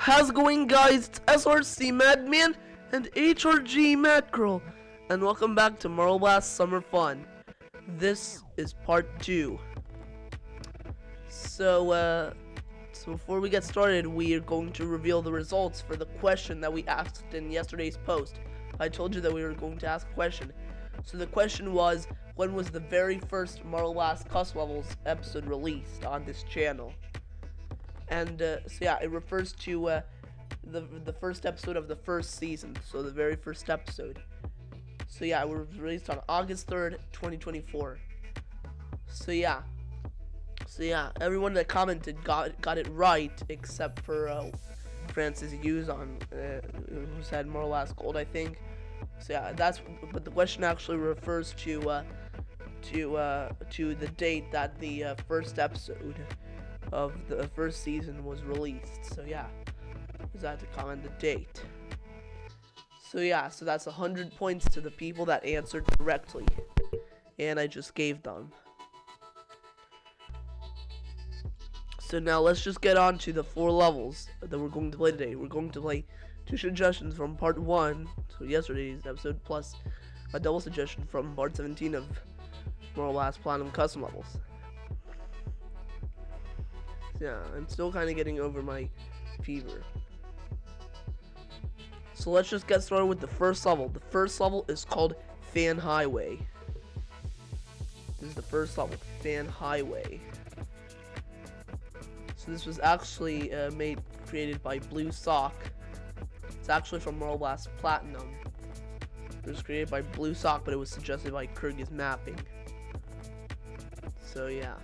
How's it going, guys? It's SRC Madman and HRG Mackerel, and welcome back to Marble Blast Summer Fun. This is part 2. So before we get started, we are going to reveal the results for the question that we asked in yesterday's post. I told you that we were going to ask a question. So the question was, when was the very first Marble Blast Custom Levels episode released on this channel? And so yeah, it refers to the first episode of the first season, so the very first episode. So yeah, it was released on August 3rd, 2024. So yeah, everyone that commented got it right, except for Francis Uzon, who said more or less gold, I think. So yeah, but the question actually refers to the date that the first episode of the first season was released. So yeah, just had to comment the date. So yeah, so that's 100 points to the people that answered correctly, and I just gave them. So now let's just get on to the 4 levels that we're going to play today. We're going to play 2 suggestions from part 1, so yesterday's episode, plus a double suggestion from part 17 of Marble Blast Platinum Custom Levels. Yeah, I'm still kind of getting over my fever. So let's just get started with the first level. The first level is called Fan Highway. This is the first level, Fan Highway. So this was actually created by Blue Sock. It's actually from Marble Blast Platinum. It was created by Blue Sock, but it was suggested by Kyrgyz Mapping. So yeah.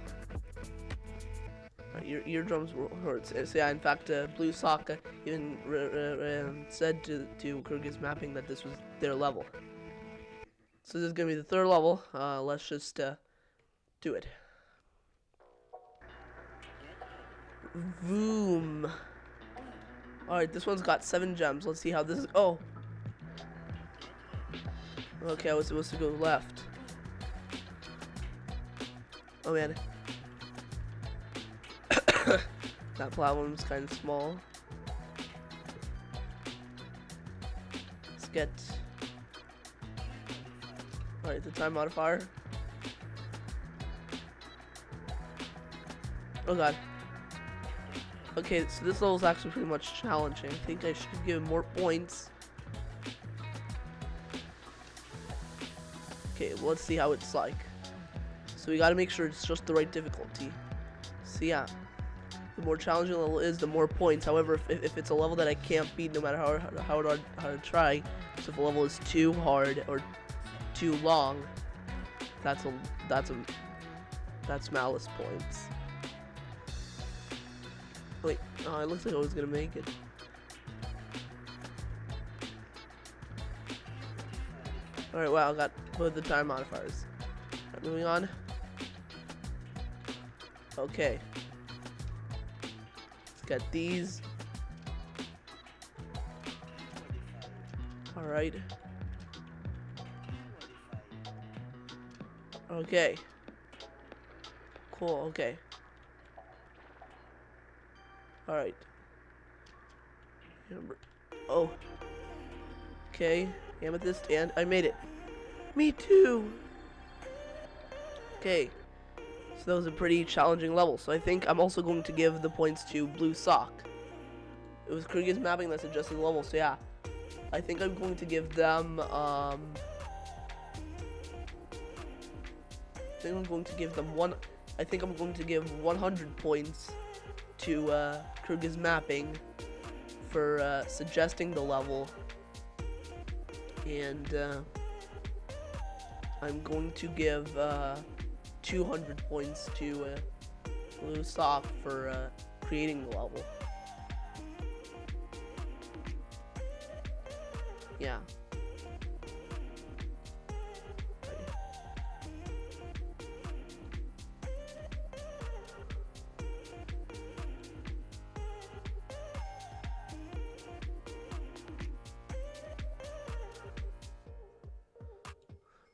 Your eardrums hurt. So yeah, in fact, Blue Sock even said to Kyrgyz Mapping that this was their level. So this is gonna be the 3rd level. Let's just do it. Boom. Alright, this one's got 7 gems. Let's see how this is. Oh. Okay, I was supposed to go left. Oh man. That platform's kind of small. Let's get... Alright, the time modifier. Oh god. Okay, so this level is actually pretty much challenging. I think I should give him more points. Okay, well, let's see how it's like. So we gotta make sure it's just the right difficulty. So yeah. The more challenging the level is, the more points. However, if it's a level that I can't beat, no matter how hard I try, so if a level is too hard or too long, that's malice points. Wait, oh, it looks like I was gonna make it. All right, wow, I got both the time modifiers. Right, moving on. Okay. Got these. Alright. Okay. Cool, okay. Alright. Oh. Okay. Amethyst, and I made it. Me too! Okay. So that was a pretty challenging level. So I think I'm also going to give the points to Blue Sock. It was Kyrgyz Mapping that suggested the level, so yeah. I think I'm going to give them, I think I'm going to give 100 points to Kyrgyz Mapping for suggesting the level. And I'm going to give 200 points to Blue Sock for creating the level. Yeah.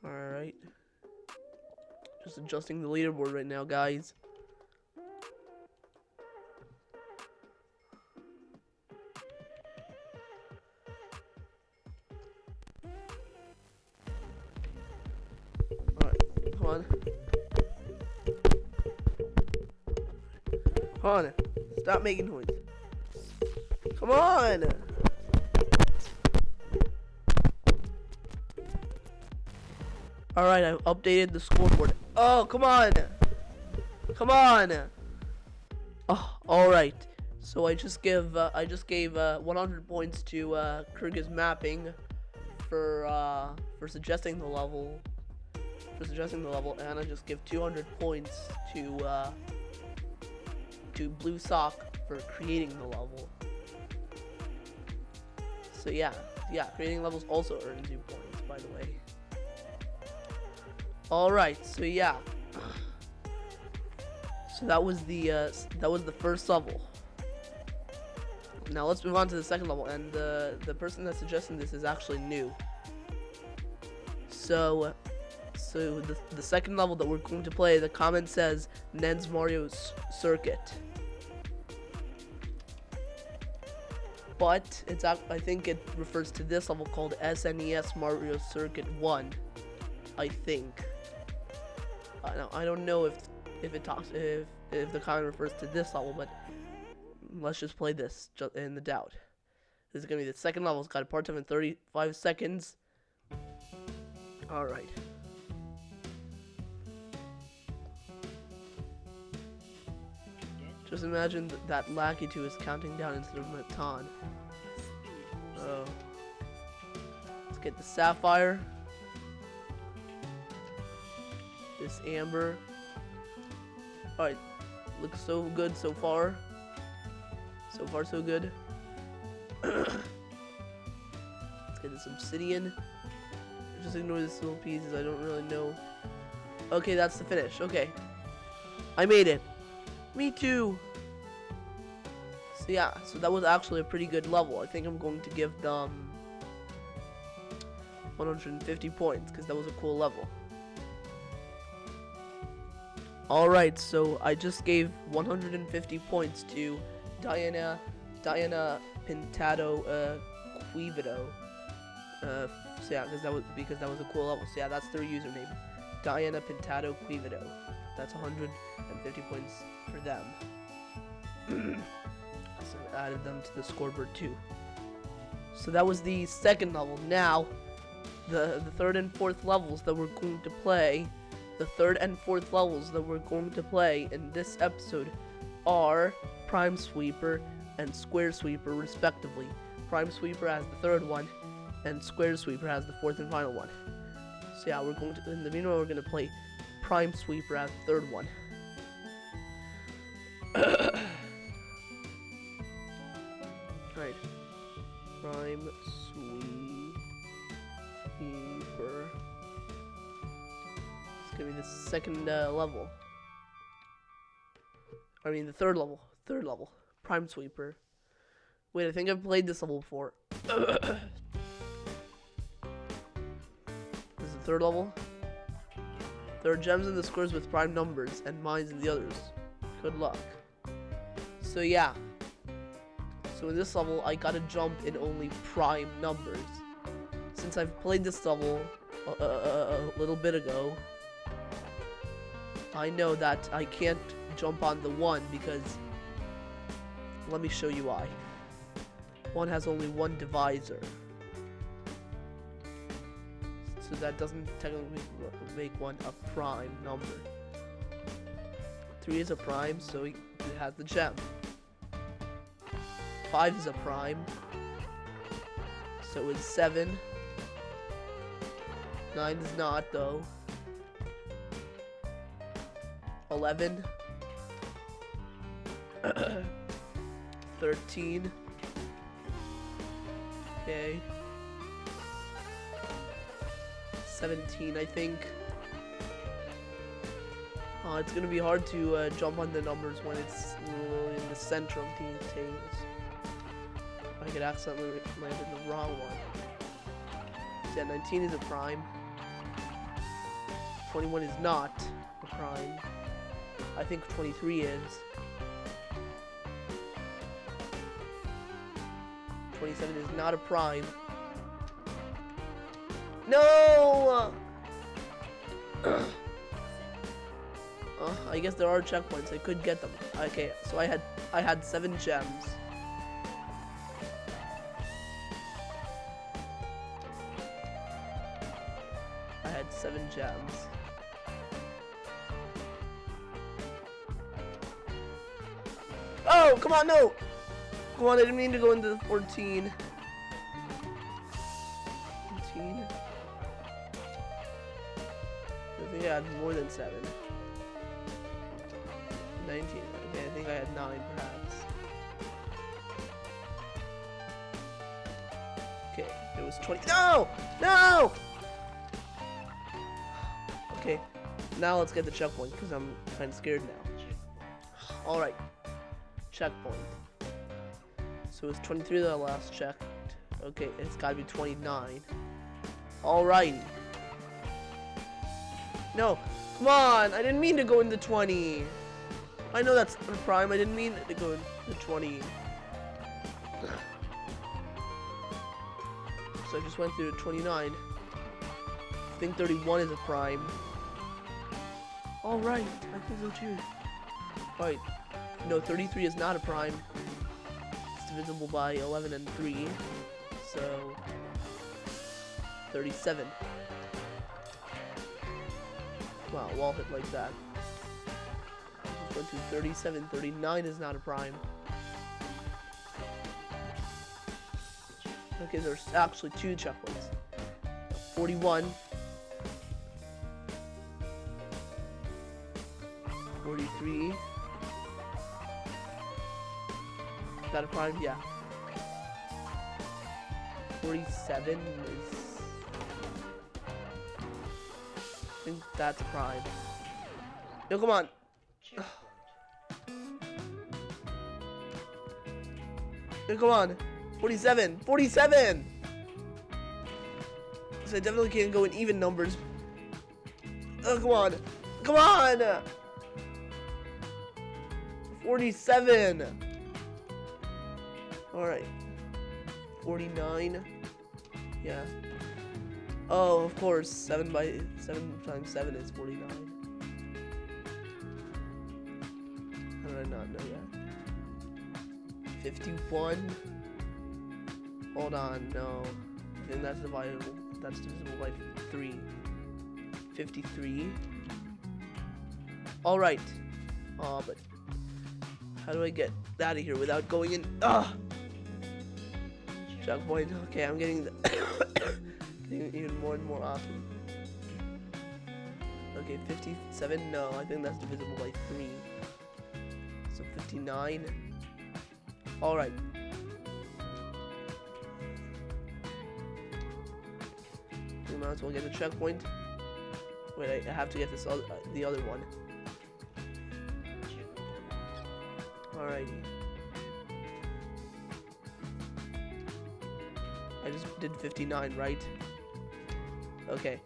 Alright. Just adjusting the leaderboard right now, guys. on. Come on. Stop making noise. Come on. Alright, I've updated the scoreboard. Oh, come on. Come on. Oh, alright. So I just gave 100 points to Kruger's mapping for suggesting the level. And I just give 200 points to Blue Sock for creating the level. So yeah, creating levels also earns you points, by the way. Alright, so yeah. So that was the first level. Now let's move on to the second level, and the person that's suggesting this is actually new. So the second level that we're going to play, the comment says Nen's Mario Circuit. But I think it refers to this level called SNES Mario Circuit 1. I think. I don't know if the comment refers to this level, but let's just play this in the doubt. This is gonna be the second level. It's got a part time in 35 seconds. All right. Just imagine that Lakitu is counting down instead of Matan. Oh. Let's get the Sapphire. This Amber. Alright. Looks so good so far. So far so good. Let's get this Obsidian. Just ignore these little pieces. I don't really know. Okay, that's the finish. Okay. I made it. Me too. So yeah, so that was actually a pretty good level. I think I'm going to give them 150 points because that was a cool level. Alright, so I just gave 150 points to Diana Pintado Quivido. So yeah, because that was a cool level. So yeah, that's their username. Diana Pintado Quivido. That's 150 points for them. So I added them to the scoreboard too. So that was the second level. Now, the third and fourth levels that we're going to play. The third and fourth levels that we're going to play in this episode are Prime Sweeper and Square Sweeper, respectively. Prime Sweeper has the third one, and Square Sweeper has the fourth and final one. So yeah, we're going to. In the meanwhile, we're going to play Prime Sweeper as the third one. Right. Prime Sweeper. It's gonna be the second level. I mean the third level. Third level. Prime Sweeper. Wait, I think I've played this level before. This is the third level. There are gems in the squares with prime numbers and mines in the others. Good luck. So yeah. So in this level, I gotta jump in only prime numbers. Since I've played this level a little bit ago, I know that I can't jump on the 1 because, let me show you why. 1 has only one divisor. So that doesn't technically make 1 a prime number. 3 is a prime, so it has the gem. 5 is a prime, so it's 7. 9 is not, though. 11. 13. Okay. 17, I think. Oh, it's gonna be hard to jump on the numbers when it's in the center of these tables. I could accidentally land in the wrong one. So yeah, 19 is a prime. 21 is not a prime. I think 23 is. 27 is not a prime. No! I guess there are checkpoints. I could get them. Okay, so I had 7 gems. I had 7 gems. Oh, come on, no! Come on, I didn't mean to go into the 14. 14. I think I had more than 7. 19. Okay, I think I had 9 perhaps. Okay, it was 20. No! No! Okay, now let's get the checkpoint because I'm kind of scared now. Alright, checkpoint. So it was 23 that I last checked. Okay, it's gotta be 29. Alrighty. No, come on! I didn't mean to go into 20. I know that's a prime. I didn't mean to go into 20. So I just went through 29. I think 31 is a prime. Alright, I think so too. Alright. No, 33 is not a prime. It's divisible by 11 and 3. So 37. Wow, wall hit like that. Just went to 37. 39 is not a prime. Okay, there's actually 2 checkpoints. 41. 43. Is that a prime? Yeah. 47 is... I think that's a prime. No, come on. No, come on. 47. 47! So I definitely can't go in even numbers. Oh, come on. Come on! 47! Alright. 49. Yeah. Oh, of course. 7 times 7 is 49. How did I not know that? 51. Hold on, no. I think that's divisible. That's divisible by 3. 53. Alright. But how do I get out of here without going in? Checkpoint. Okay, I'm getting getting even more and more often. Okay, 57. No, I think that's divisible by 3. So 59. Alright. We might as well get a checkpoint. Wait, I have to get this other, the other one. Alrighty. I just did 59, right? Okay.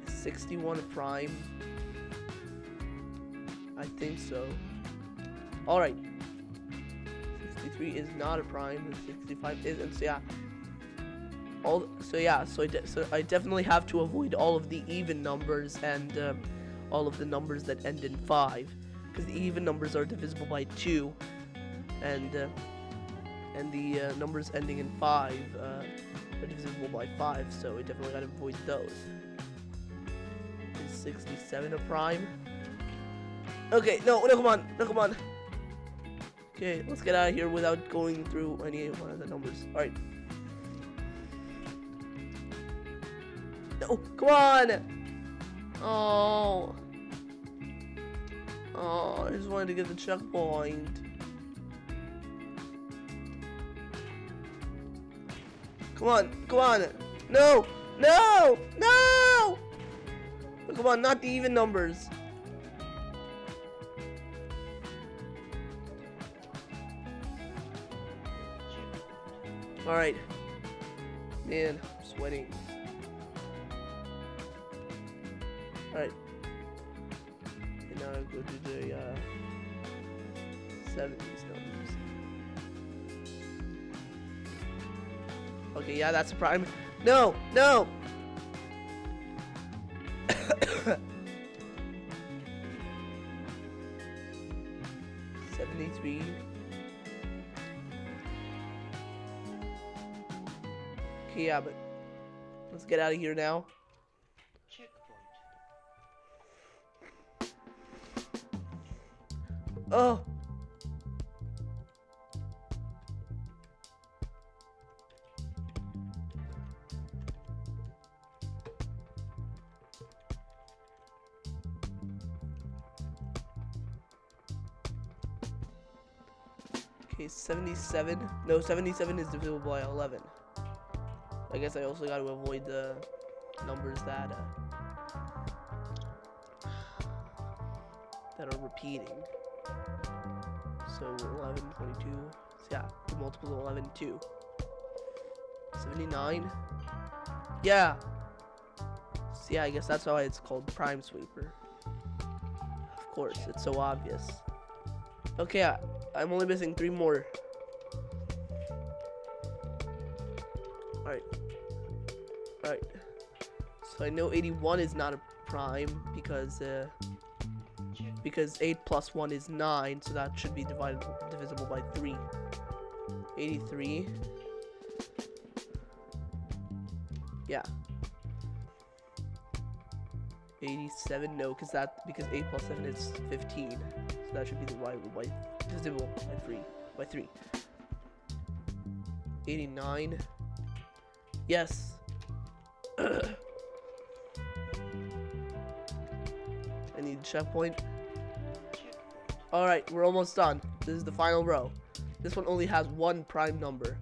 61 a prime? I think so. Alright. 63 is not a prime, and 65 is, and so yeah. So I definitely have to avoid all of the even numbers and all of the numbers that end in 5, because the even numbers are divisible by 2, and the numbers ending in 5 are divisible by 5. So I definitely gotta avoid those. Is 67 a prime? Okay, no, come on. Okay, let's get out of here without going through any one of the numbers. Alright. No, come on! Oh, I just wanted to get the checkpoint. Come on! No! Come on, not the even numbers. Alright. Man, I'm sweating. Alright. And now I go to the 70s numbers. Okay, yeah, that's a prime. No! 73. Okay, yeah, but let's get out of here now. Oh! Okay, 77. No, 77 is divisible by 11. I guess I also got to avoid the numbers that are repeating. So 11, 22. So yeah, the multiples of 11, 2. 79. Yeah. So yeah, I guess that's why it's called prime sweeper. Of course, it's so obvious. Okay, I'm only missing 3 more. Alright. Alright. So I know 81 is not a prime because 8 plus 1 is 9, so that should be divisible by 3. 83. Yeah. 87, no, because 8 plus 7 is 15. So that should be divisible by 3. 89. Yes. I need a checkpoint. Alright, we're almost done. This is the final row. This one only has 1 prime number.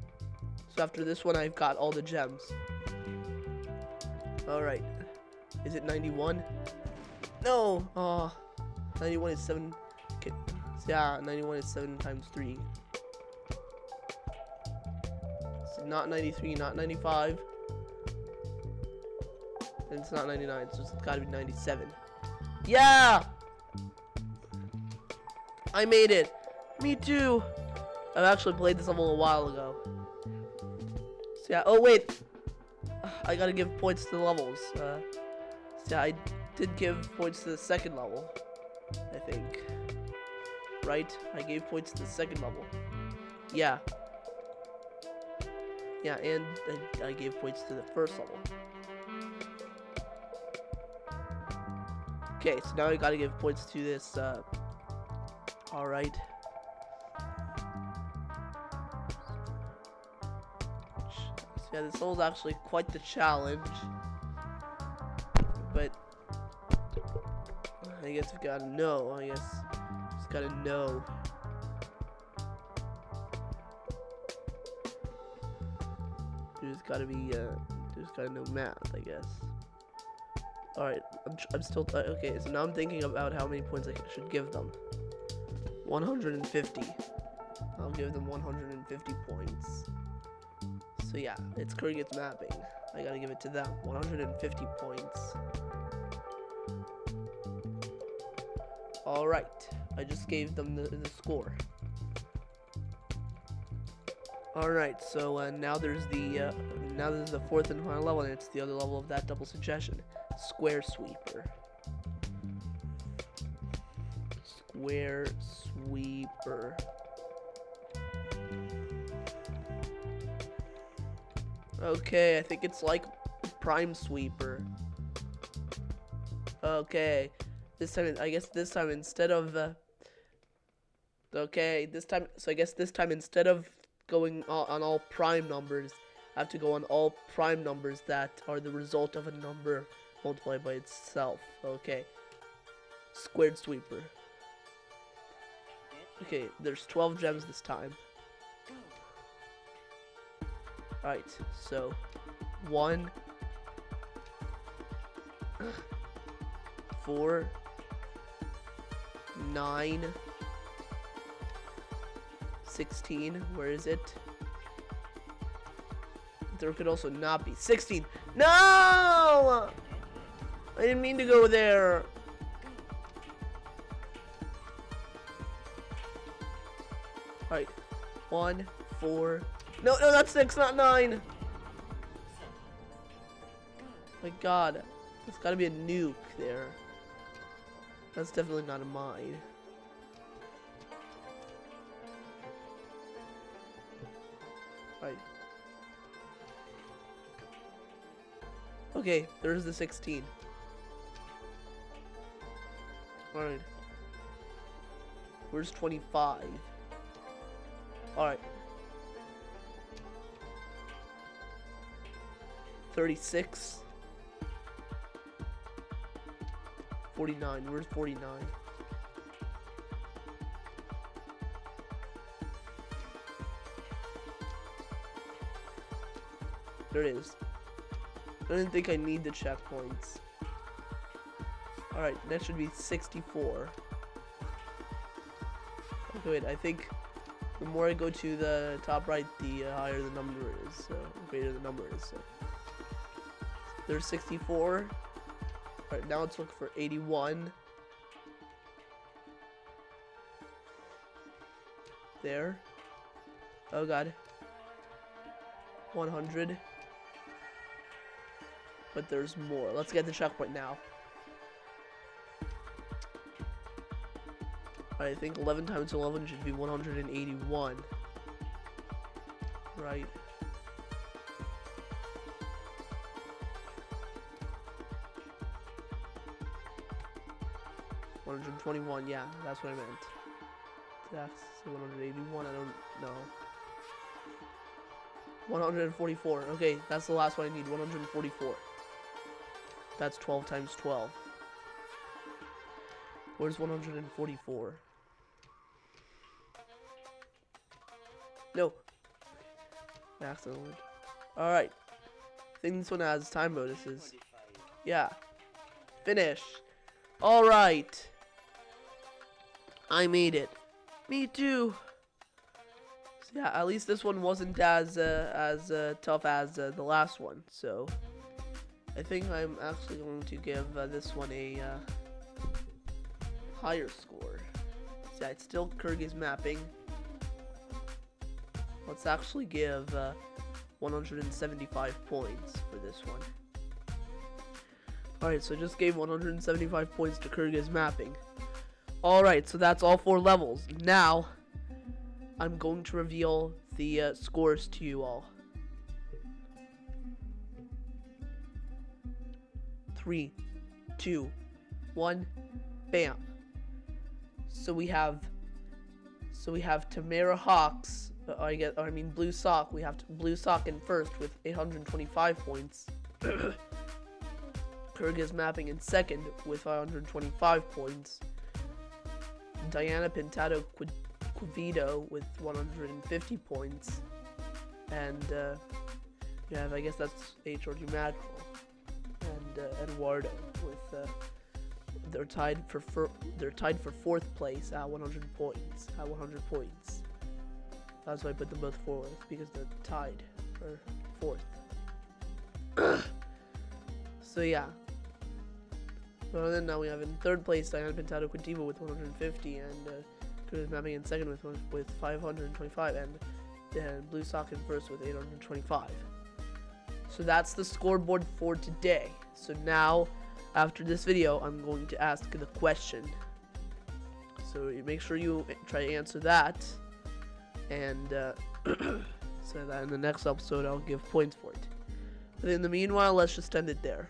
So after this one, I've got all the gems. Alright. Is it 91? No! Oh, 91 is 7. Okay. Yeah, 91 is 7 times 3. So not 93, not 95. And it's not 99, so it's gotta be 97. Yeah! I made it! Me too! I've actually played this level a while ago. So yeah, oh wait! I gotta give points to the levels. So yeah, I did give points to the second level, I think. Right? I gave points to the second level. Yeah. Yeah, and I gave points to the first level. Okay, so now I gotta give points to this, alright. So yeah, this level's actually quite the challenge. But I guess we gotta know. I guess just gotta know. There's gotta be there's gotta know math, I guess. All right, I'm still okay. So now I'm thinking about how many points I should give them. 150. I'll give them 150 points. So yeah, it's Kurgan's mapping. I gotta give it to them. 150 points. Alright, I just gave them the score. Alright, so now there's the fourth and final level, and it's the other level of that double suggestion. Square sweeper. Square sweeper. Okay, I think it's like prime sweeper. Okay, this time I guess this time instead of okay, this time, so I guess this time instead of going on all prime numbers, I have to go on all prime numbers that are the result of a number multiplied by itself. Okay, squared sweeper. Okay, there's 12 gems this time. Alright, so 1, 4, 9, 16, where is it? There could also not be 16. No! I didn't mean to go there. Alright, 1, 4. No, that's 6, not 9. My god. There's gotta be a nuke there. That's definitely not a mine. Right. Okay, there's the 16. Alright. Where's 25? Alright. 36. 49. Where's 49? There it is. I didn't think I need the checkpoints. Alright, that should be 64. Okay, wait, I think the more I go to the top right, the higher the number is, so greater the number is, so. There's 64. Alright, now let's look for 81. There. Oh god. 100. But there's more. Let's get the checkpoint now. I think 11 times 11 should be 181. Right. $121, yeah, that's what I meant. That's 181, I don't know. 144, okay, that's the last one I need, 144. That's 12 times 12. Where's 144? No. Accidentally. Alright. I think this one has time bonuses. Yeah. Finish. Alright. I made it. Me too. So yeah, at least this one wasn't as tough as the last one. So I think I'm actually going to give this one a higher score. So yeah, it's still Kyrgyz mapping. Let's actually give 175 points for this one. Alright, so I just gave 175 points to Kyrgyz mapping. Alright, so that's all 4 levels. Now, I'm going to reveal the scores to you all. 3, 2, 1, bam. So we have Tamara Hawks. Blue Sock. We have Blue Sock in first with 825 points. Kyrgyz mapping in second with 525 points. Diana Pintado Quivito with 150 points. And yeah, I guess that's HRG Mackerel. And Eduardo with they're tied for fourth place at 100 points. That's why I put them both fourth, because they're tied for fourth. So yeah. So then now we have in third place Diana Pintado Quintivo with 150, and Kyrgyz mapping in second with 525, and Blue Sock in first with 825. So that's the scoreboard for today. So now, after this video, I'm going to ask the question. So you make sure you try to answer that, and so that in the next episode I'll give points for it. But in the meanwhile, let's just end it there.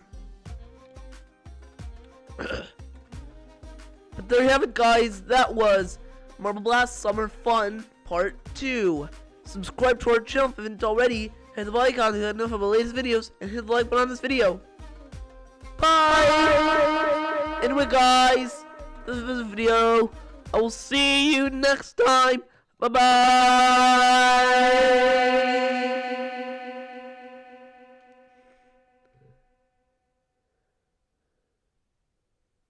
But there you have it, guys. That was Marble Blast Summer Fun Part 2. Subscribe to our channel if you haven't already. Hit the bell icon to get notified of the latest videos, and hit the like button on this video. Bye! Anyway, guys, this is the video. I will see you next time. Bye-bye!